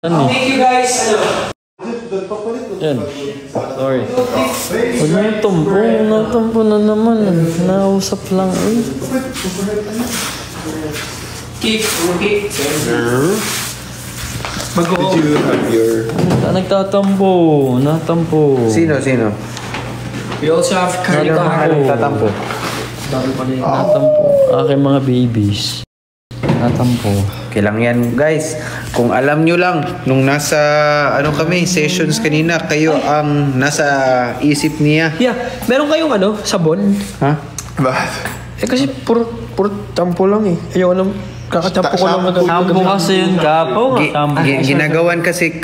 Thank you guys. Yan. Sorry. Huwag mo yung tumpo. Natumpo na naman. Nausap lang eh. Keep. Did you have your... Nagtatampo. Natampo. Sino? We also have curry Nagtatampo. Natampo. Aking mga babies. Natampo. Okay lang yan, guys. Kung alam nyo lang, nung nasa kami, sessions kanina, kayo ang nasa isip niya. Yeah. Meron kayong sabon? Ha? Eh kasi puro tampo lang eh. Ayaw alam. Kakatampo ko lang. Tampo kasi yun, Gapo. Ginagawan kasi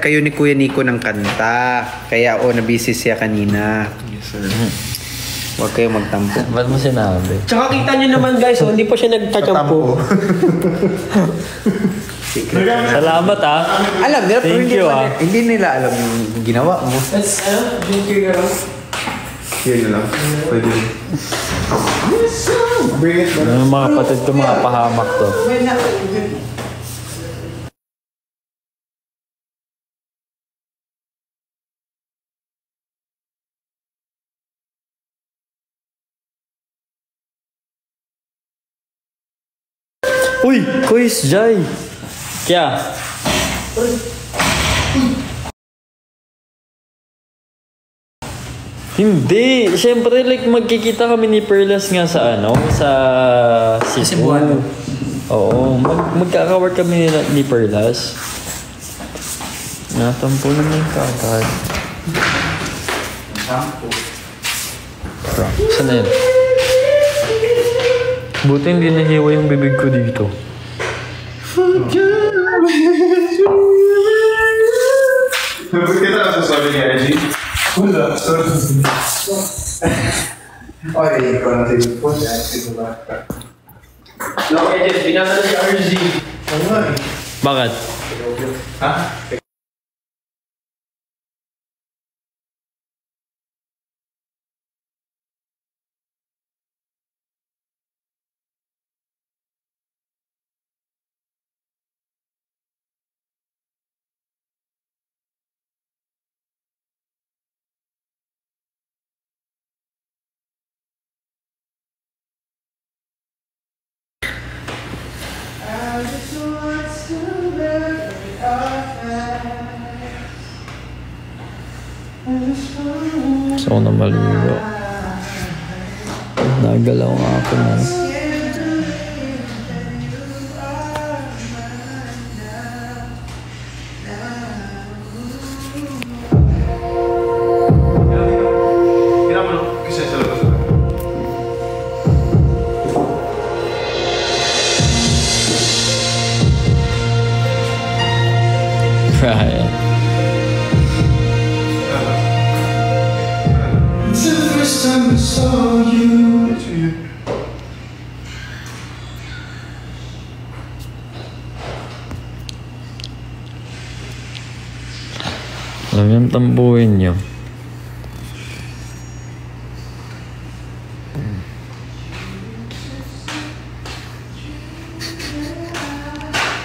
kayo ni Kuya Nico ng kanta. Kaya nabisi siya kanina. Yes, sir. Huwag kayo magtampo. Ba't mo sinabi? Tsaka kita nyo naman guys, hindi pa siya nagtatampo. Salamat ah. Alam nila, pero Thank you hindi nila alam yung ginawa mo. Let's, drink your girl. Yun na lang. Pwede. Bring it back. Yung mga kapatid ko, mga pahamak to. Uy! Quiz, Jai! Kya? Hindi! Siyempre, magkikita kami ni Perlas nga sa sa Cebuano. Oo, magkaka-work kami ni Perlas. Natampo naman kagad. Saan na yun? Buti hindi nahiwa yung bibig ko dito. Kita lang sa sabi ni Reggie. Wala. Okay, ikaw na tayo po. No, Edith, pinasa si RZ. Bakit? Ha? Gusto ko na maligo. Nagalaw nga ako na. Kasi sa labas. Right. Alam yung tambuhin nyo.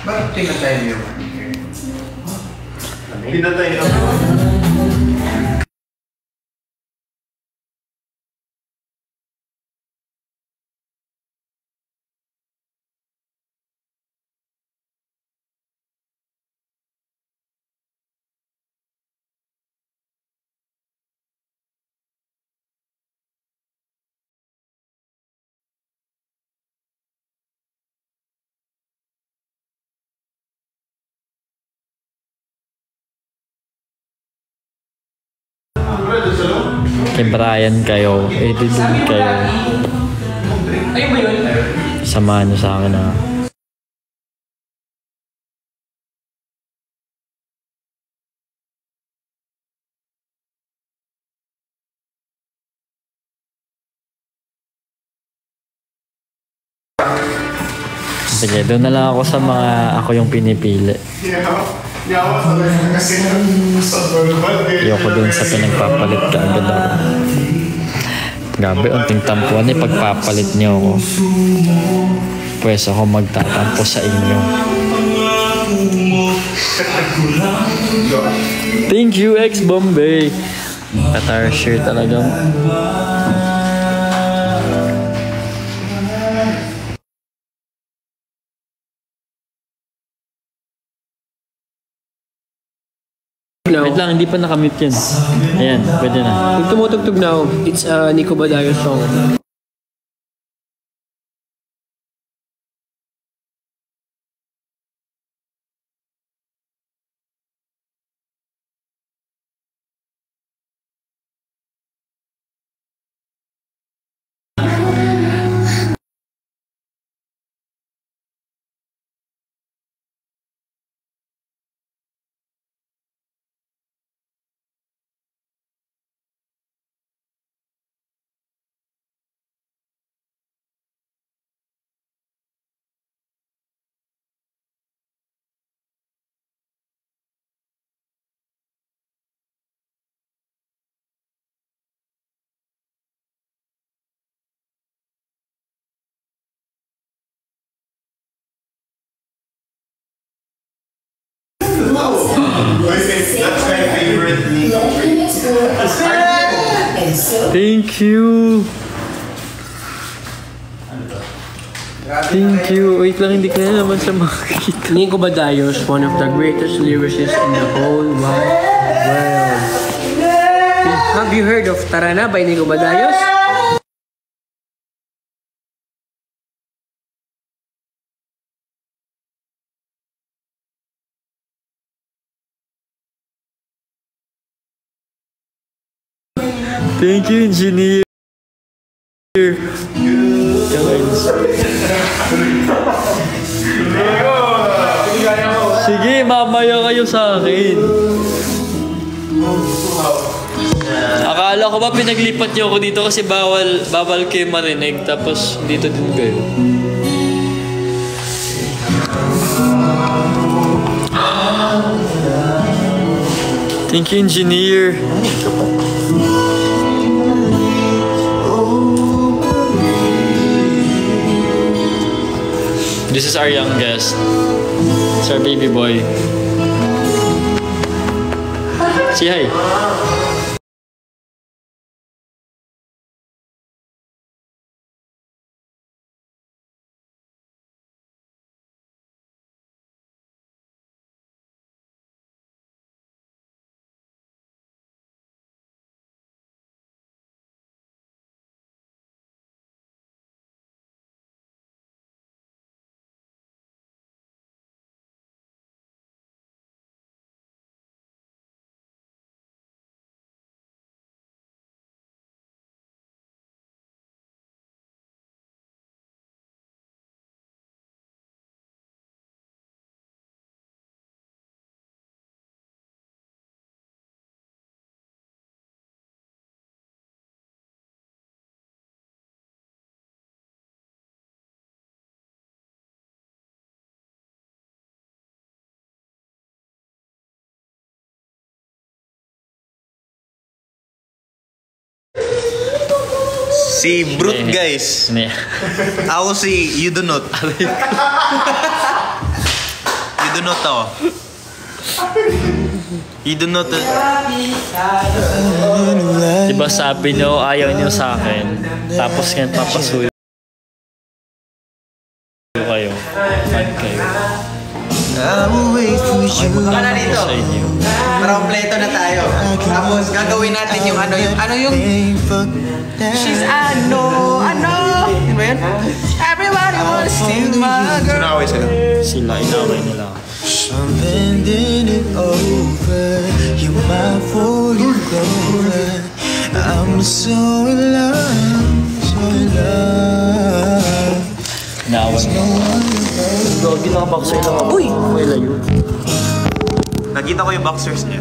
Bakit tinatay niyo? Pinatay niyo. Kay Brian kayo. Edit kayo. Ayun ba yun? Samahan nyo sa akin na. Sige, doon na lang ako sa mga ako yung pinipili. Ayoko dun sa pinagpapalit ka agad ako. Grabe, unting tampuan eh pagpapalit niyo ako. Pwes ako magtatampo sa inyo. Thank you, ex-Bombay. Qatar shirt talaga. Now, Wait lang, hindi pa nakamute yan. Ayan, pwede na. pag tumutugtog na ako, it's a Nico Badayo song. That's my favorite Nico. Thank you. Thank you. Wait lang, hindi kaya naman siya makakita. Nico Badayo is one of the greatest lyricists in the whole wide world. Have you heard of Tarana by Nico Badayos? Thank you, engineer. Sige, mamaya kayo sa akin. Akala ko ba pinaglipat niyo ako dito kasi bawal kayo marinig, tapos dito din kayo. Thank you, engineer. This is our youngest. It's our baby boy. Say hi. Si Brute guys. Ne. Ako si You Do Not. You Do Not ako. You Do Not. Diba sabi niyo ayaw niyo sa akin, tapos ngayon papasuyo kayo. Mag kayo. Ano dito? Sa inyo. Para kompleto na tayo. Tapos gagawin natin yung ano yung she's ano. Yun ba yun? Everybody wanna steal my girl. Sinaway sila. Sila, inaway nila. I'm bending it over. You're my for you go. I'm so in love. Inaway nila. Gagi, nakaboxer lang ako. Uy! May layo. Nakita ko yung boxers niya.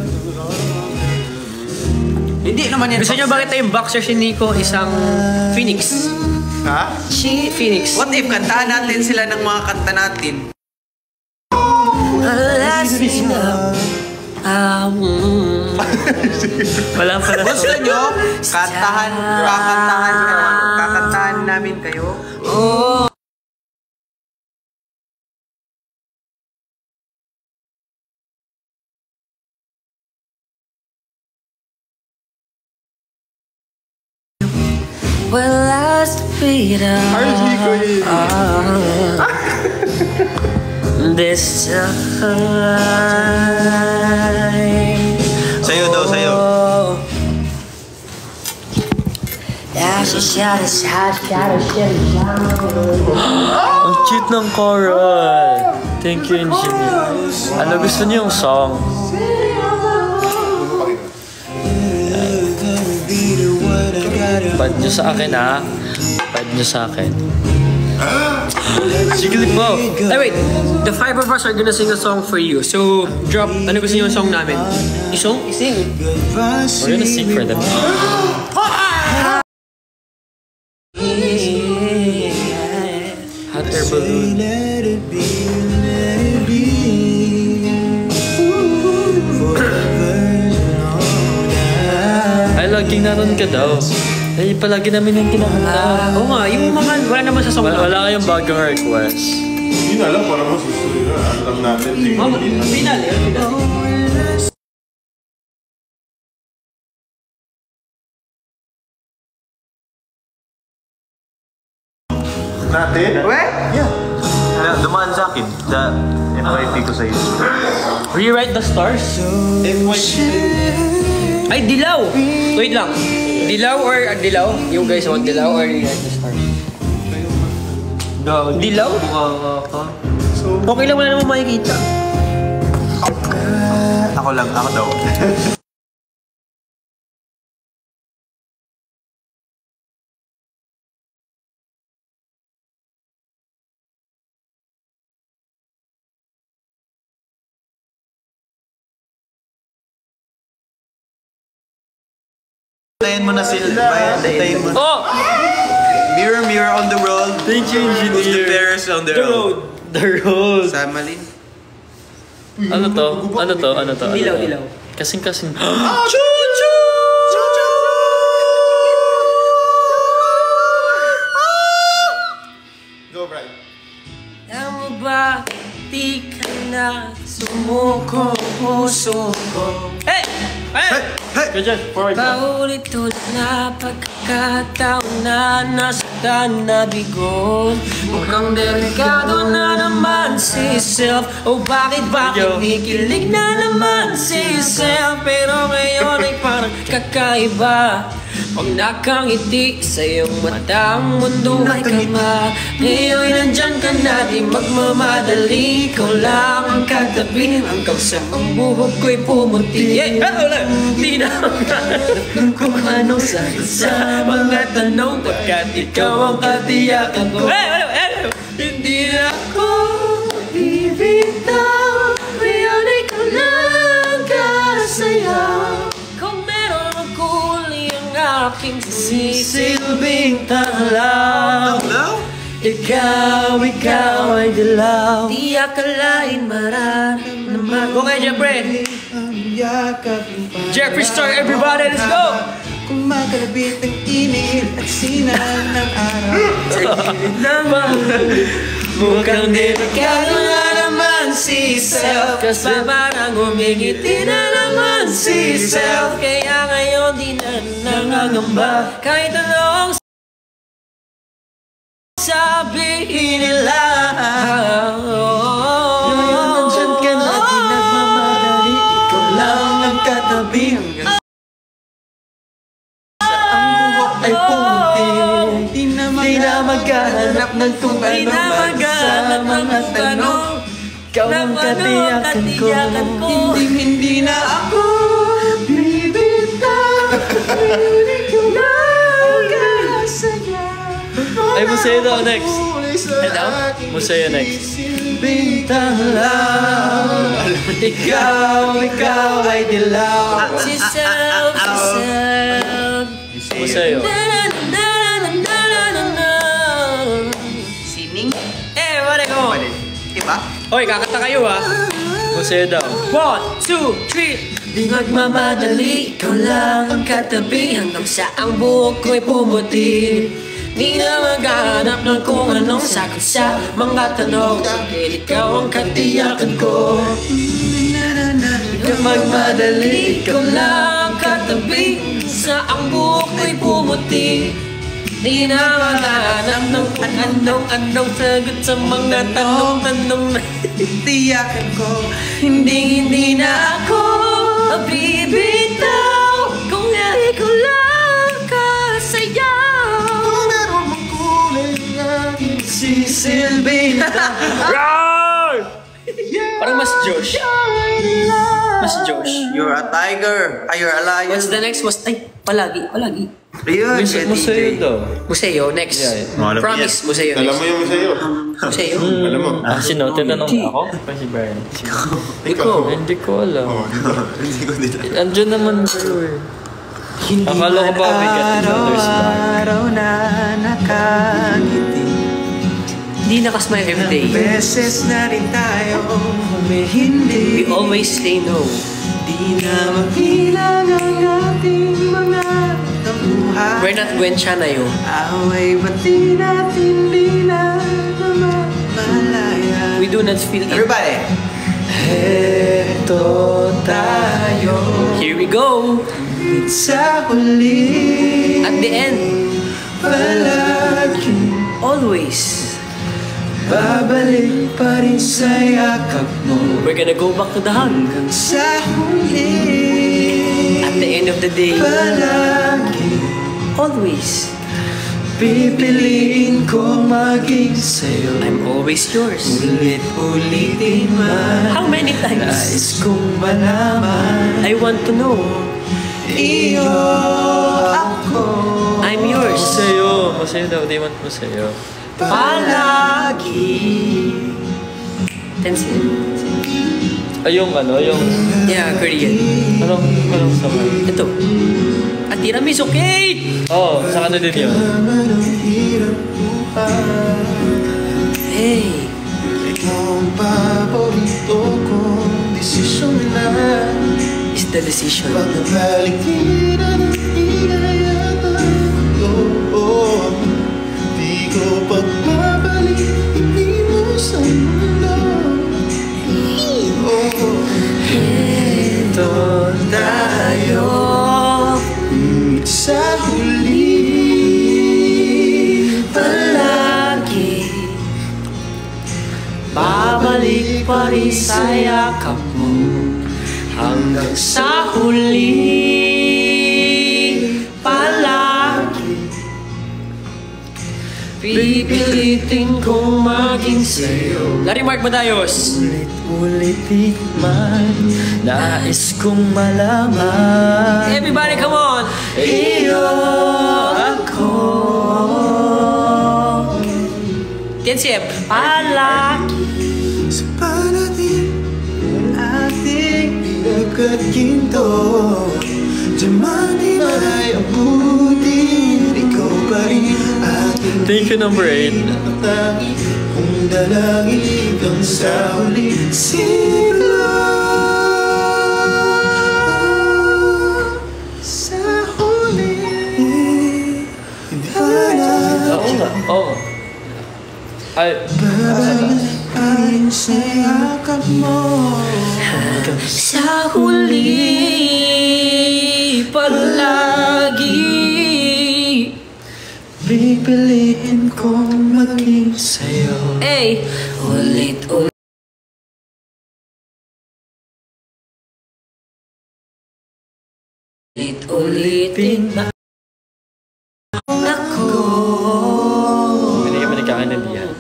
Hindi naman yan. Gusto nyo bakit yung boxer si Nico isang Phoenix? Ha? Si Phoenix. What if kantahan natin sila ng mga kanta natin? Wala pala. Gusto nyo? Kakantahan namin kayo? will last freedom. This time. Sayo daw, sayo. Ang cute ng choral. Thank you, engineer. Ano gusto niyo yung song? Pad nyo sa akin ha. Pad nyo sa akin. Sige po. Hey, wait. The five of us are gonna sing a song for you. So, drop. Ano gusto niyo yung song namin? Isong? Ising. We're gonna sing for them. Hot air balloon. Ay, laging naroon ka daw. Ay, palagi namin yung kinakanta. Oo nga, yung mga wala naman sa song Wala kayong bagong request. Hindi na alam, parang mas gusto nila. Alam natin. Final, Natin? Dumaan sa akin. NYP ko sa YouTube. Rewrite the stars? Ay, dilaw! Wait lang. Dilaw or dilaw? You guys want dilaw or rewrite the stars? Dilaw? Okay lang, wala naman makikita. Ako lang, ako daw. Tayin mo na sila. Tayin mo. Oh! Mirror, mirror on the road. Thank you, Who's the engineer. fairest on the road? The road. Sa Malin. Ano to? Ano to? Ano to? Dilaw, dilaw. Kasing-kasing. Go, Brian. Alam mo ba, di ka na sumuko puso ko. Hey! Hey! Good job. Forward. Paulit-ulit na pagkakataon na nasaktan na bigo. Mukhang delikado na naman si self. O bakit ba kinikilig na naman si self? Pero ngayon ay parang kakaiba. Pag nakangiti sa iyong mata, ang mundo ay kama. Ngayon nandyan ka na, di magmamadali. Ikaw lang ang katabi, hanggang sa ang buhok ko'y pumuti. Di na maghanap kung anong sagot sa mga tanong, pagkat ikaw ang katiyakan ko. Hindi na ako bibitaw, ngayon ikaw lang kasayaw. Kung meron ang kuli ang aking sisilbing tanglaw. Ikaw ay dilaw. Di akalain mararamdaman. Okay, Jeffrey. Jeffrey Star, everybody, let's go! Kung makalabit ang init at sinan ng araw. Sa gilid naman, mukhang delikado na naman si self. Kasi parang umingiti na naman si self. Kaya ngayon di na nangangamba, kahit anong sabihin nila. Ngayon nandyan ka na, di nagmamadali. Ikaw lang ang katabi hanggang ay pumunti. Di na maghahanap ng kung ano man sa mga tanong. Ikaw ang katiyakan ko. Hindi na ako bibitaw. Ikaw lang kasaya. Ay, Museo daw next. Hello? Museo next. Bintang lang. Ikaw ay dilaw. Si self, si self. Museo. Sining? Wala ko. Iba? Hoy, kakanta kayo ha. Museo daw. 1, 2, 3. Di magmamadali, ikaw lang ang katabi hanggang sa ang buhok ko'y pumuti. Di na maghahanap ng kung anong sagot sa mga tanong. Dahil ikaw ang katiyakan ko. Di na magmadali, ikaw lang ang katabi sa ang buhok ko'y pumuti. Di na matanap ng kung anong sagot sa mga tanong-tanong na tiyakan ko. hindi na ako bibitaw kung ikaw lang kasayaw. Kung meron mang kulay nga Sisilbi na. Parang mas Josh. Mas Josh. You're a tiger. Ay, you're a lion. What's the next? Palagi. Ayun, Music mo sa'yo daw. Museo, next. Yeah. Promise, museo Alam next. mo yung museo? Museo. Alam mo? Sino? Tinanong ako? Pa si Brian. Ikaw. Hindi ko alam. Hindi ko din. Andiyan naman kayo eh. Hindi Akala ko ba we get each other's back? araw na nakangiti. Hindi nakasmile everyday. Beses na rin tayo humihindi. We always say no. Di na mapilang ang ating mga nabuhay. We're not Gwen Chanayo. Away ba't di natin di na malaya. We do not feel it. Everybody! Heto tayo Here we go. sa huli. At the end, Palagi always, babalik pa rin sa yakap mo. we're gonna go back to the hug. Sa huli, At the end of the day, palagi always, pipiliin ko maging sa'yo. I'm always yours. Ulit-ulitin man, How many times? nais kong malaman. I want to know. Iyo ako. I'm yours. Masaya. Masaya daw. Di man masaya. Palagi. Tense. Ay, yung ano, yung... Yeah, Korean. Anong sabay? Ito. At tiramisu cake! Oo, sa ano din yun? Hey. Ikaw ang paborito kong desisyon na Is the decision. pag nabalik di na hinayaan ko. Di ko pagbabalik, hindi mo sa mundo. Ito tayo sa huli. Palagi babalik pa rin sa yakap mo hanggang sa huli. Palagi pipilitin kong maging sa'yo. Larry Mark Madayos. Ulit-ulitin man, nais kong malaman. Everybody, come on! Iyo ako. TNCF. Palagi Sa panatin, ating pinagkaginto. Diyan di may abutin, ikaw pa rin aking Thank you, number 8. natatangin. Kung dalangin kang sa huli siglo. Sa huli, hindi pa Oo nga. Oo. Ay, babalik pa rin sa yakap mo. sa huli. Palagi Pipiliin kong maging sa'yo. Hey, ulit-ulit. Ulit-ulitin na ako. hindi ka nagkakaintindihan.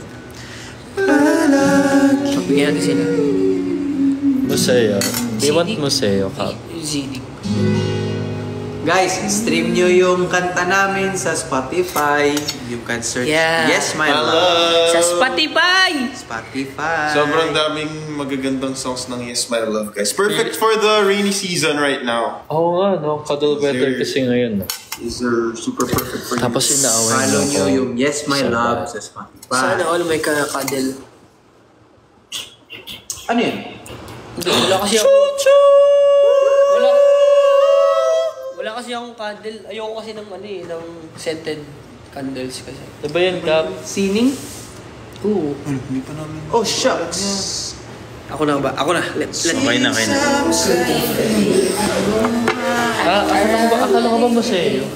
Pagbigyan natin sila. Masaya. Di want masaya ka. ZD. Guys, stream nyo yung kanta namin sa Spotify. You can search Yeah. Yes My Love. Sa Spotify! Spotify. Sobrang daming magagandang songs ng Yes My Love, guys. Perfect for the rainy season right now. Oo nga, no? Cuddle weather kasi ngayon. No? These are super perfect for you. Tapos inaaway Follow mo nyo ako. yung Yes My Sa Love bad. sa Spotify. Sana all may kakadel. Ano yun? Hindi, wala kasi ako. Wala kasi akong candle. Ayoko kasi ng ano eh, ng scented candles kasi. Diba yan, Kap? Sining? Oo. Oh, shucks. Ako na ba? Ako na. Let's Okay na, okay na. Akala ko ba masaya?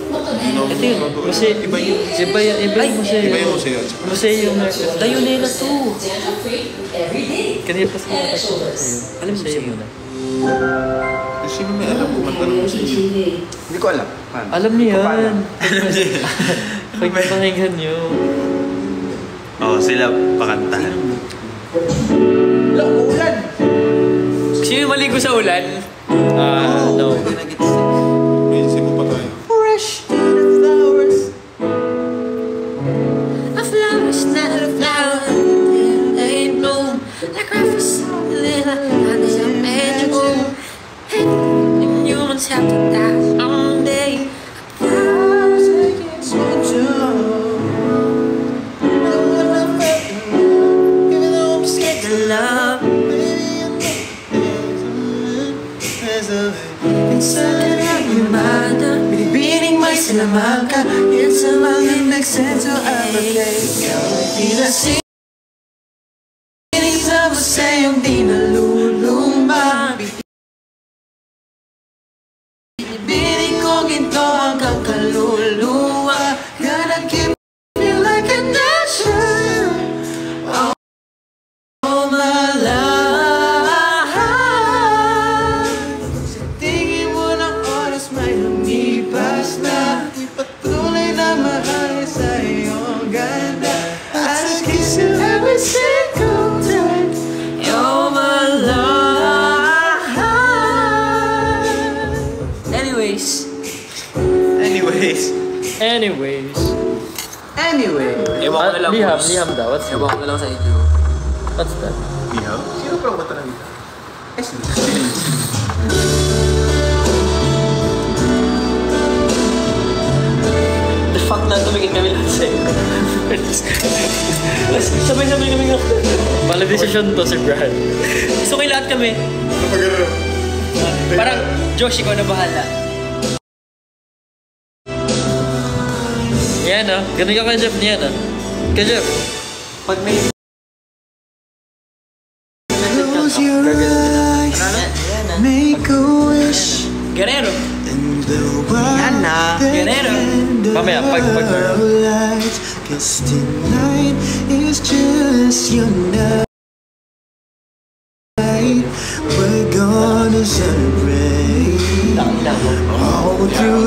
No, Ito yun, Museo. Iba yung Museo. Iba yung museo. Museo Marcos. Dayo nila to. Kanina pa sa mga Alam mo siya muna. Sino may alam kumanta ng museo? Hindi ko alam. Paano? Alam niyo yan. Pakinggan niyo. Oo, sila pakantahan. Ulan! Sino yung maligo sa ulan? No. May isip mo pa tayo. Fresh to the flowers. A flower is not a flower. They bloom like rivers. There's a magical. And humans have to die someday. Flowers again, so even though I'm scared to love. Binibining may sinamang ka. Yan sa mga nagsenso ang bagay. Pinasinig sa museyong di nalulumba. Binibining ko ginto hanggang kaluluwa. Gonna keep you like a nation all my life. May lumipas na patuloy na mahal sa iyong ganda. I kiss you every single time. You're my life. Anyways. Ewan ko na lang. Liham daw. Ewan ko na lang sa inyo. What's that? Ihaw? Sino pa ang mata ng dito? The fact na tumingin kami lahat sa'yo. Sabay-sabay kami nga. Pala desisyon to si Brad. So kayo lahat kami. Parang, Josh, ikaw na bahala. Yan ganun ka kay Jeff niyan Kay Jeff. Pag may... Close your eyes, make a wish. Guerrero. In the Yan na. Guerrero. Mamaya, pag lights, 'cause tonight is just your night. We're gonna celebrate all through.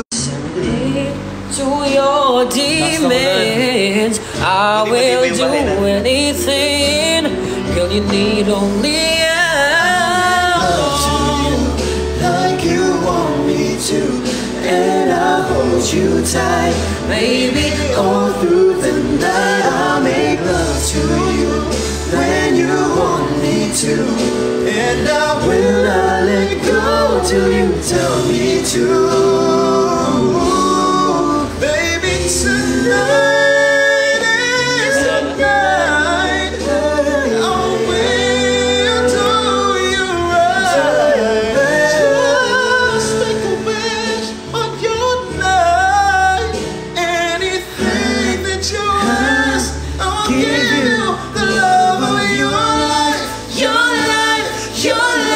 To your demons, I will do anything. Girl, you need only Like you want me to, and I'll hold you tight. Baby, all through the night I'll make love to you when you want me to, and I will not let go till you tell me to. Baby, tonight is the night I'll wait till you right. Just make a wish on your night. Anything that you ask, I'll give you the love of your life. Your life, your life.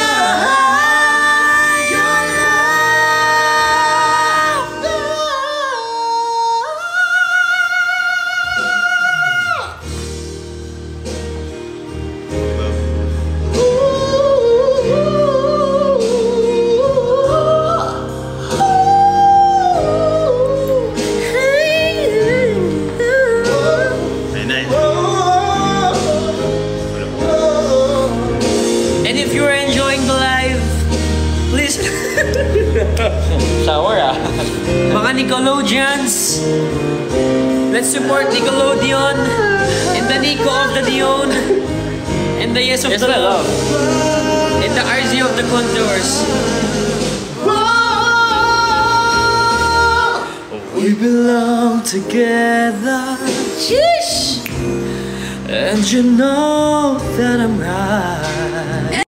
And if you're enjoying the live, please, Shower mga Nickelodeons, let's support Nickelodeon and the Nico of the Dion and the Yes of Yes the na Love love. and the RZ of the Condors. We belong together. Sheesh! And you know that I'm right.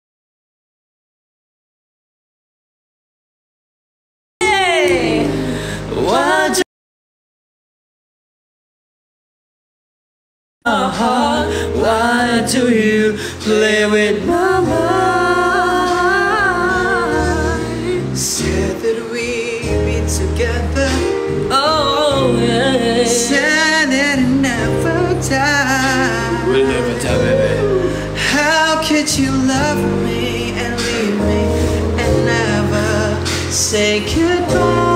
Hey! Why do you play with my mind? Said that we'd be together. Oh, say goodbye.